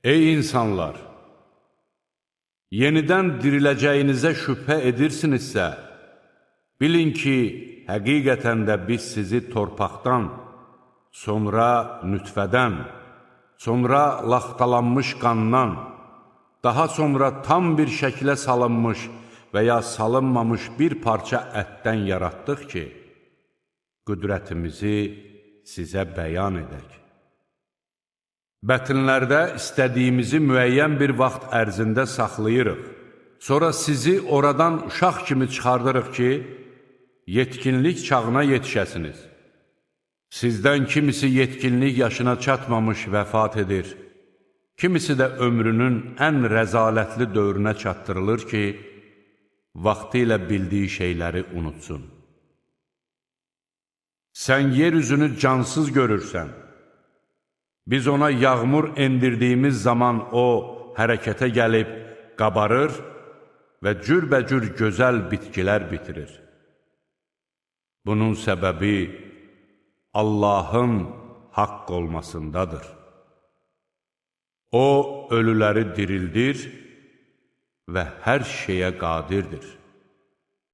Ey insanlar! Yenidən diriləcəyinizə şübhə edirsinizsə, bilin ki, həqiqətən də biz sizi torpaqdan, sonra nütfədən, sonra laxtalanmış qandan, daha sonra tam bir şəklə salınmış və ya salınmamış bir parça ətdən yaratdıq ki, qüdrətimizi sizə bəyan edək. Bətnlərdə istədiyimizi müəyyən bir vaxt ərzində saxlayırıq. Sonra sizi oradan uşaq kimi çıxardırıq ki, yetkinlik çağına yetişəsiniz. Sizdən kimisi yetkinlik yaşına çatmamış vəfat edir, kimisi də ömrünün ən rəzalətli dövrünə çatdırılır ki, vaxtı ilə bildiyi şeyləri unutsun. Sən yer üzünü cansız görürsən. Biz ona yağmur endirdiyimiz zaman o hərəkətə gəlib qabarır və cürbəcür gözəl bitkilər bitirir. Bunun səbəbi Allahın haqq olmasındadır. O, ölüləri dirildir və hər şeyə qadirdir.